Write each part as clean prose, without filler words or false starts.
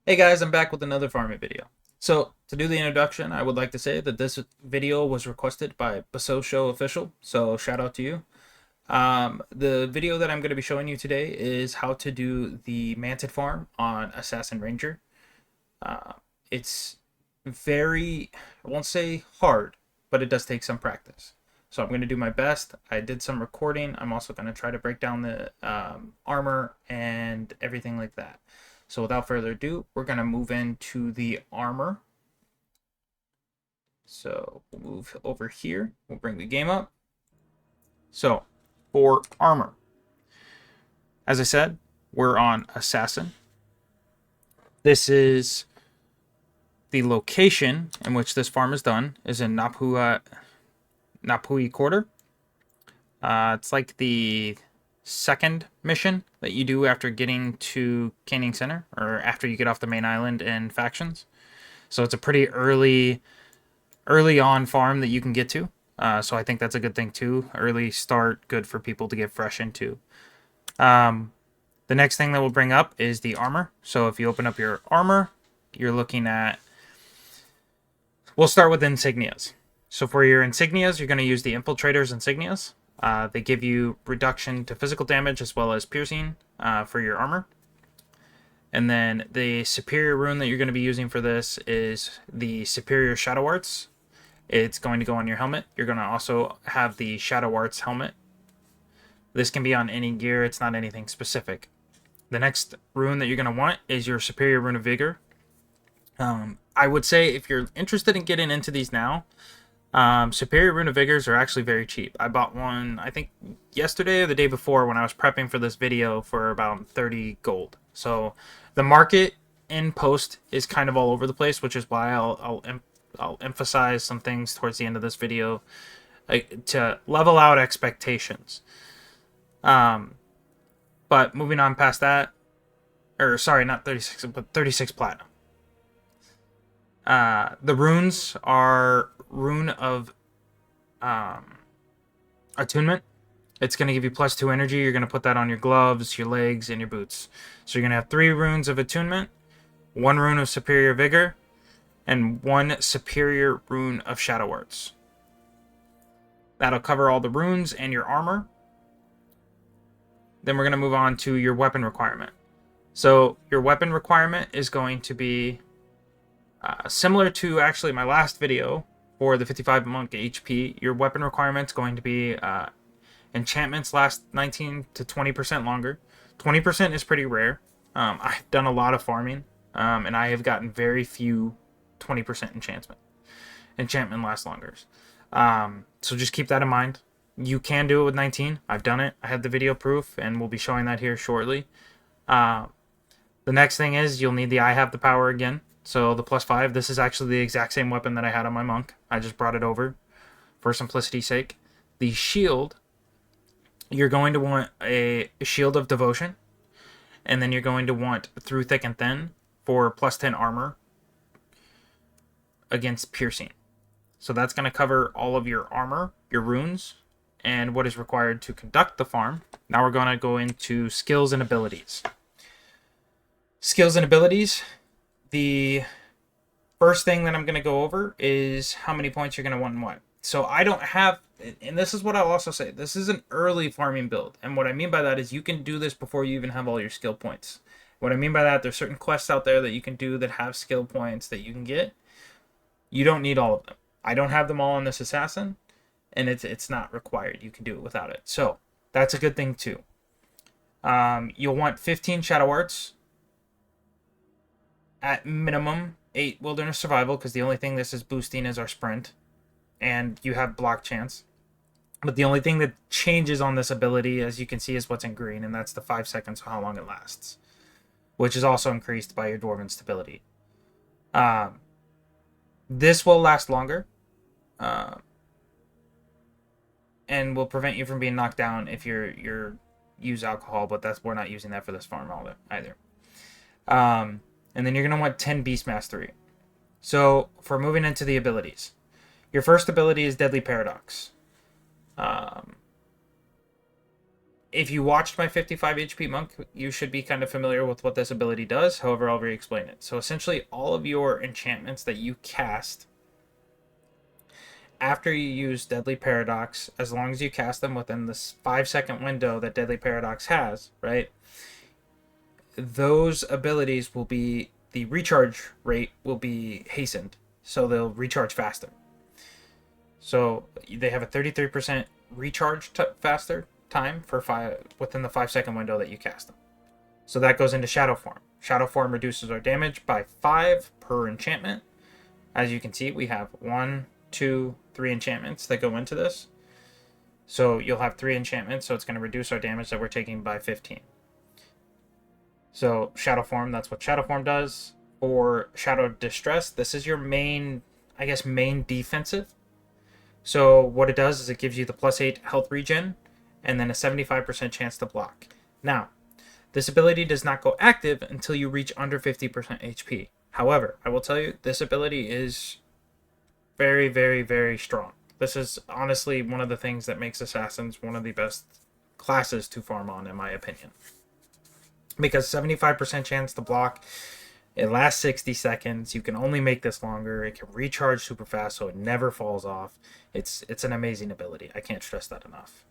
Hey guys, I'm back with another farming video. So, to do the introduction, I would like to say that this video was requested by Baso Show Official, so shout out to you. The video that I'm going to be showing you today is how to do the Mantid Farm on Assassin Ranger. Uh, it's very, I won't say hard, but it does take some practice. So I'm going to do my best. I did some recording. I'm also going to try to break down the armor and everything like that. So without further ado, we're going to move into the armor. So we'll move over here. We'll bring the game up. So for armor, as I said, we're on Assassin. This is the location in which this farm is done is in Napui Quarter. It's like the second mission that you do after getting to Canning Center, or after you get off the main island in factions. So it's a pretty early on farm that you can get to. So I think that's a good thing too. Early start, good for people to get fresh into. The next thing that we'll bring up is the armor. So if you open up your armor, you're looking at... We'll start with insignias. So for your insignias, you're going to use the Infiltrator's insignias. They give you reduction to physical damage as well as piercing for your armor. And then the superior rune that you're going to be using for this is the Superior Shadow Arts. It's going to go on your helmet. You're going to also have the Shadow Arts helmet. This can be on any gear. It's not anything specific. The next rune that you're going to want is your Superior Rune of Vigor. I would say if you're interested in getting into these now, Superior Rune of Vigors are actually very cheap. I bought one, I think, yesterday or the day before when I was prepping for this video for about 30 gold. So the market in post is kind of all over the place, which is why I'll emphasize some things towards the end of this video to level out expectations. But moving on past that, or sorry, not 36, but 36 platinum. The runes are Rune of Attunement. It's going to give you +2 energy. You're going to put that on your gloves, your legs, and your boots. So you're going to have 3 runes of Attunement, 1 rune of Superior Vigor, and 1 Superior Rune of Shadow Arts. That'll cover all the runes and your armor. Then we're going to move on to your weapon requirement. So your weapon requirement is going to be similar to actually my last video for the 55 monk HP. Your weapon requirement is going to be enchantments last 19 to 20% longer. 20% is pretty rare. I've done a lot of farming, and I have gotten very few 20% enchantment last longer. So just keep that in mind. You can do it with 19. I've done it. I have the video proof, and we'll be showing that here shortly. The next thing is you'll need the I Have the Power again. So the +5, this is actually the exact same weapon that I had on my monk. I just brought it over for simplicity's sake. The shield, you're going to want a Shield of Devotion. And then you're going to want Through Thick and Thin for +10 armor against piercing. So that's going to cover all of your armor, your runes, and what is required to conduct the farm. Now we're going to go into skills and abilities. Skills and abilities. The first thing that I'm going to go over is how many points you're going to want and what. So I don't have, and this is what I'll also say, this is an early farming build. And what I mean by that is you can do this before you even have all your skill points. What I mean by that, there's certain quests out there that you can do that have skill points that you can get. You don't need all of them. I don't have them all on this assassin, and it's not required. You can do it without it. So that's a good thing too. You'll want 15 Shadow Arts. At minimum, 8 Wilderness Survival, because the only thing this is boosting is our sprint. And you have block chance. But the only thing that changes on this ability, as you can see, is what's in green, and that's the 5 seconds, how long it lasts. Which is also increased by your Dwarven Stability. This will last longer. And will prevent you from being knocked down if you're use alcohol, but we're not using that for this farm either. And then you're going to want 10 Beast Mastery. So, for moving into the abilities. Your first ability is Deadly Paradox. If you watched my 55 HP monk, you should be kind of familiar with what this ability does. However, I'll re-explain it. So essentially, all of your enchantments that you cast after you use Deadly Paradox, as long as you cast them within this 5-second window that Deadly Paradox has, right? Those abilities will be, the recharge rate will be hastened, so they'll recharge faster. So they have a 33% recharge faster time for within the 5-second window that you cast them. So that goes into Shadow Form. Shadow Form reduces our damage by 5 per enchantment. As you can see, we have 1, 2, 3 enchantments that go into this. So you'll have 3 enchantments, so it's going to reduce our damage that we're taking by 15. So Shadow Form, that's what Shadow Form does. For Shadow Distress, this is your main, I guess, main defensive. So what it does is it gives you the +8 health regen and then a 75% chance to block. Now, this ability does not go active until you reach under 50% HP. However, I will tell you, this ability is very, very, very strong. This is honestly one of the things that makes Assassins one of the best classes to farm on, in my opinion. Because 75% chance to block, it lasts 60 seconds. You can only make this longer. It can recharge super fast, so it never falls off. It's an amazing ability. I can't stress that enough.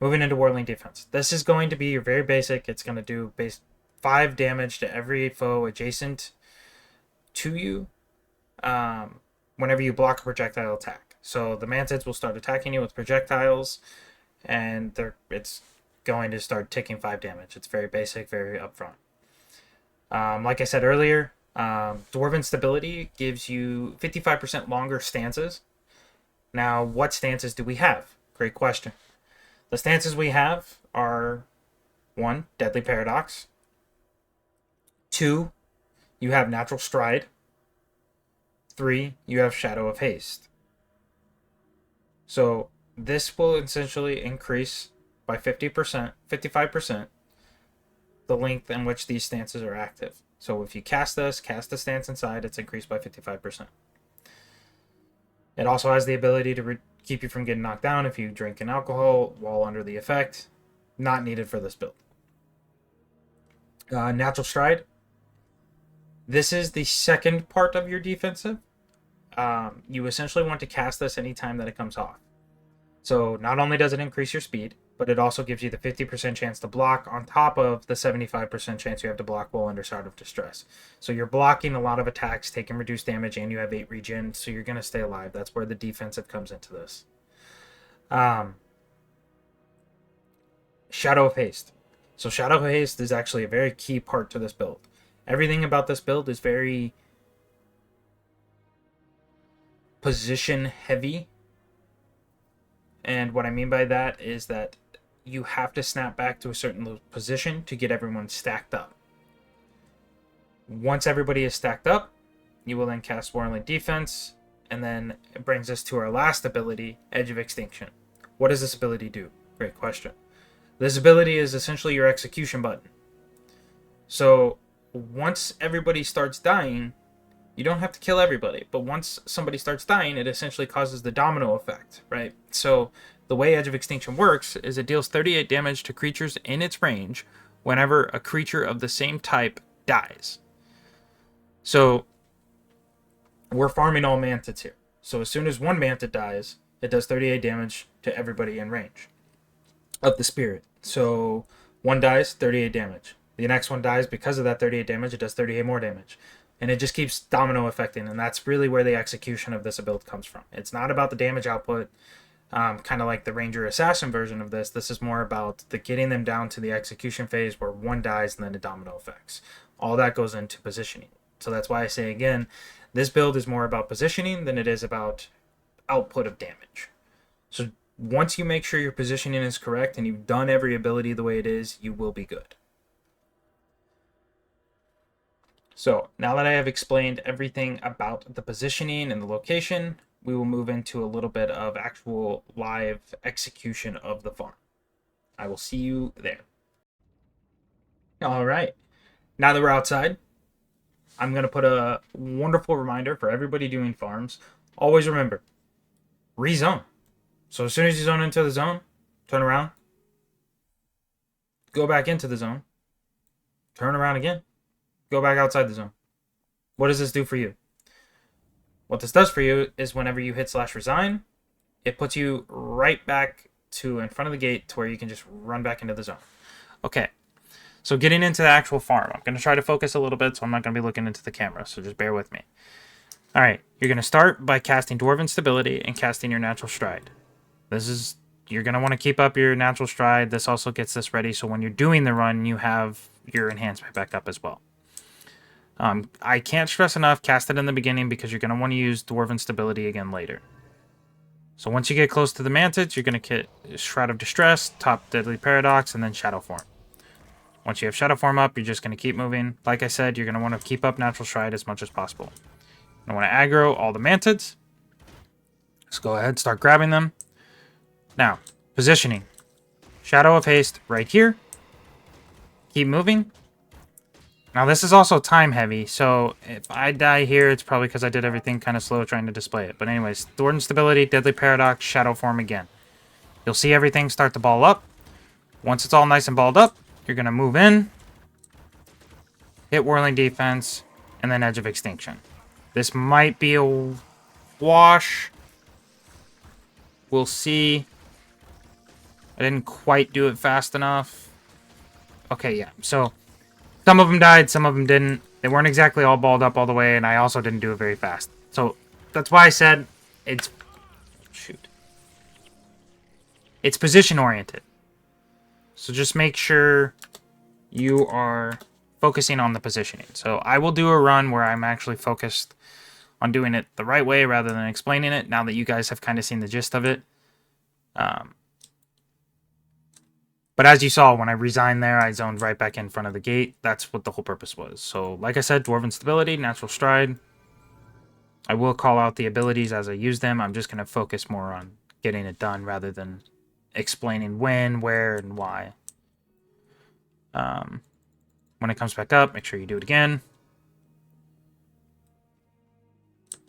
Moving into Whirling Defense. This is going to be your very basic. It's going to do 5 damage to every foe adjacent to you whenever you block a projectile attack. So the Mantids will start attacking you with projectiles, and it's going to start ticking 5 damage. It's very basic, very upfront. Like I said earlier, Dwarven Stability gives you 55% longer stances. Now, what stances do we have? Great question. The stances we have are 1, Deadly Paradox. 2, you have Natural Stride. 3, you have Shadow of Haste. So this will essentially increase by 55%, the length in which these stances are active. So if you cast the stance inside, it's increased by 55%. It also has the ability to keep you from getting knocked down if you drink an alcohol while under the effect. Not needed for this build. Natural Stride. This is the second part of your defensive. You essentially want to cast this anytime that it comes off. So not only does it increase your speed, but it also gives you the 50% chance to block on top of the 75% chance you have to block while under Shroud of Distress. So you're blocking a lot of attacks, taking reduced damage, and you have 8 regen, so you're going to stay alive. That's where the defensive comes into this. Shadow of Haste. So Shadow of Haste is actually a very key part to this build. Everything about this build is very position heavy. And what I mean by that is that you have to snap back to a certain position to get everyone stacked up. Once everybody is stacked up, you will then cast Whirling Defense, and then it brings us to our last ability, Edge of Extinction. What does this ability do? Great question. This ability is essentially your execution button. So once everybody starts dying, you don't have to kill everybody, but once somebody starts dying, it essentially causes the domino effect, right? So the way Edge of Extinction works is it deals 38 damage to creatures in its range whenever a creature of the same type dies. So we're farming all mantids here. So as soon as one mantid dies, it does 38 damage to everybody in range of the spirit. So one dies, 38 damage. The next one dies because of that 38 damage, it does 38 more damage. And it just keeps domino affecting, and that's really where the execution of this build comes from. It's not about the damage output, kind of like the Ranger Assassin version of this. This is more about the getting them down to the execution phase where one dies and then the domino effects. All that goes into positioning. So that's why I say, again, this build is more about positioning than it is about output of damage. So once you make sure your positioning is correct and you've done every ability the way it is, you will be good. So now that I have explained everything about the positioning and the location, we will move into a little bit of actual live execution of the farm. I will see you there. All right. Now that we're outside, I'm going to put a wonderful reminder for everybody doing farms. Always remember, rezone. So as soon as you zone into the zone, turn around, go back into the zone, turn around again, go back outside the zone. What does this do for you? What this does for you is whenever you hit /resign, it puts you right back to in front of the gate to where you can just run back into the zone. Okay, so getting into the actual farm. I'm going to try to focus a little bit, so I'm not going to be looking into the camera, so just bear with me. All right, you're going to start by casting Dwarven Stability and casting your Natural Stride. You're going to want to keep up your Natural Stride. This also gets this ready, so when you're doing the run, you have your enhancement back up as well. I can't stress enough, cast it in the beginning because you're going to want to use Dwarven Stability again later. So once you get close to the Mantids, you're going to get Shroud of Distress, Top Deadly Paradox, and then Shadow Form. Once you have Shadow Form up, you're just going to keep moving. Like I said, you're going to want to keep up Natural Stride as much as possible. I want to aggro all the Mantids. Let's go ahead and start grabbing them. Now, positioning. Shadow of Haste right here. Keep moving. Now, this is also time heavy, so if I die here, it's probably because I did everything kind of slow trying to display it. But anyways, Dwarven Stability, Deadly Paradox, Shadow Form again. You'll see everything start to ball up. Once it's all nice and balled up, you're going to move in, hit Whirling Defense, and then Edge of Extinction. This might be a wash. We'll see. I didn't quite do it fast enough. Okay, yeah, so some of them died, some of them didn't. They weren't exactly all balled up all the way, and I also didn't do it very fast. So that's why I said it's... Shoot. It's position-oriented. So just make sure you are focusing on the positioning. So I will do a run where I'm actually focused on doing it the right way rather than explaining it, now that you guys have kind of seen the gist of it. But as you saw, when I resigned there, I zoned right back in front of the gate. That's what the whole purpose was. So, like I said, Dwarven Stability, Natural Stride. I will call out the abilities as I use them. I'm just going to focus more on getting it done rather than explaining when, where, and why. When it comes back up, make sure you do it again.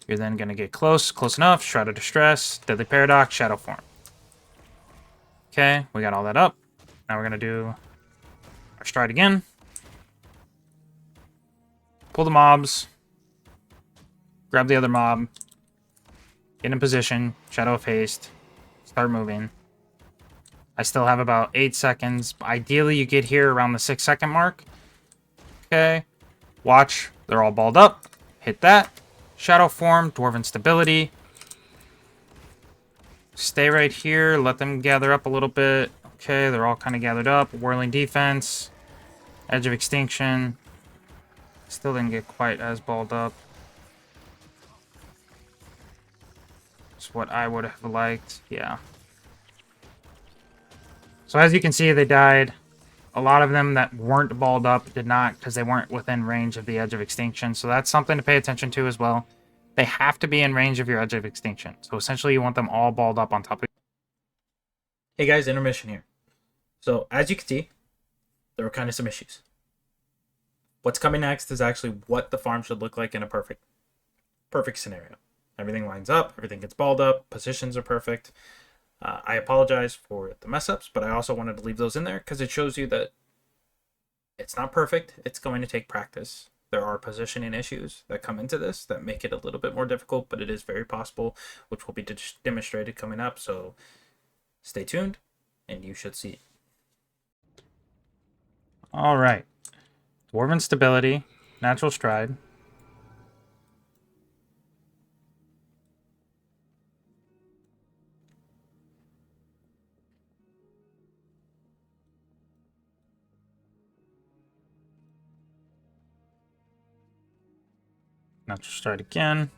You're then going to get close enough. Shroud of Distress, Deadly Paradox, Shadow Form. Okay, we got all that up. Now we're going to do our stride again. Pull the mobs. Grab the other mob. Get in position. Shadow of Haste. Start moving. I still have about 8 seconds. Ideally, you get here around the 6-second mark. Okay. Watch. They're all balled up. Hit that. Shadow Form. Dwarven Stability. Stay right here. Let them gather up a little bit. Okay, they're all kind of gathered up. Whirling Defense. Edge of Extinction. Still didn't get quite as balled up. It's what I would have liked. Yeah. So as you can see, they died. A lot of them that weren't balled up did not, because they weren't within range of the Edge of Extinction. So that's something to pay attention to as well. They have to be in range of your Edge of Extinction. So essentially you want them all balled up on top of... Hey guys, intermission here. So as you can see, there were kind of some issues. What's coming next is actually what the farm should look like in a perfect scenario. Everything lines up, everything gets balled up, positions are perfect. I apologize for the mess ups, but I also wanted to leave those in there because it shows you that it's not perfect. It's going to take practice. There are positioning issues that come into this that make it a little bit more difficult, but it is very possible, which will be demonstrated coming up. So stay tuned and you should see. All right. Dwarven Stability, Natural Stride. Natural Stride again.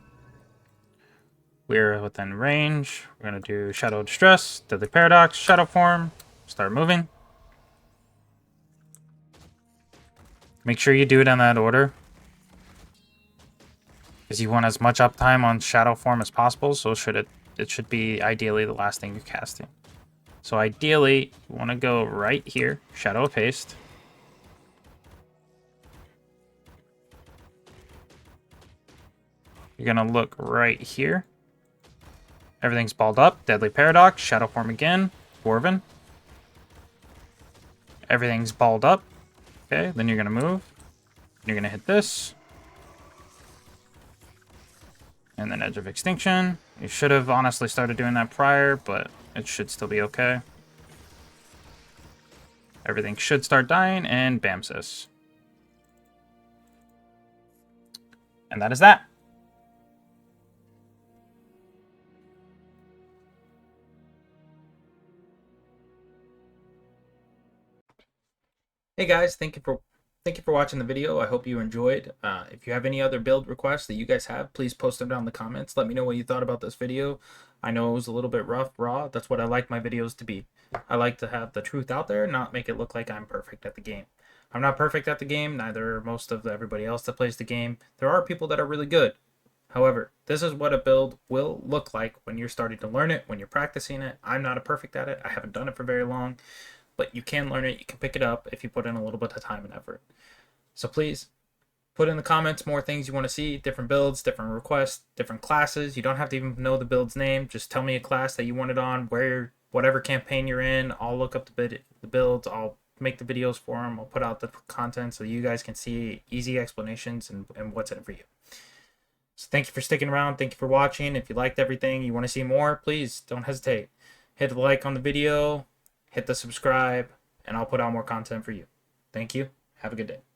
We're within range. We're going to do Shadow of Distress, Deadly Paradox, Shadow Form. Start moving. Make sure you do it in that order, because you want as much uptime on Shadow Form as possible, so it should be ideally the last thing you're casting. So ideally, you want to go right here, Shadow of Haste. You're going to look right here. Everything's balled up. Deadly Paradox, Shadow Form again, Dwarven. everything's balled up. Okay, then you're going to move. You're going to hit this. And then Edge of Extinction. You should have honestly started doing that prior, but it should still be okay. Everything should start dying, and Bamsis. And that is that. Hey guys, thank you for watching the video. I hope you enjoyed. If you have any other build requests that you guys have, please post them down in the comments. Let me know what you thought about this video. I know it was a little bit rough, raw. That's what I like my videos to be. I like to have the truth out there, not make it look like I'm perfect at the game. I'm not perfect at the game, neither are most of everybody else that plays the game. There are people that are really good. However, this is what a build will look like when you're starting to learn it, when you're practicing it. I'm not a perfect at it. I haven't done it for very long. But you can learn it, you can pick it up if you put in a little bit of time and effort. So please, put in the comments more things you want to see, different builds, different requests, different classes. You don't have to even know the build's name. Just tell me a class that you want it on, whatever campaign you're in. I'll look up the builds, I'll make the videos for them, I'll put out the content so you guys can see easy explanations and what's in it for you. So thank you for sticking around, thank you for watching. If you liked everything, you want to see more, please don't hesitate. Hit the like on the video, hit the subscribe, and I'll put out more content for you. Thank you. Have a good day.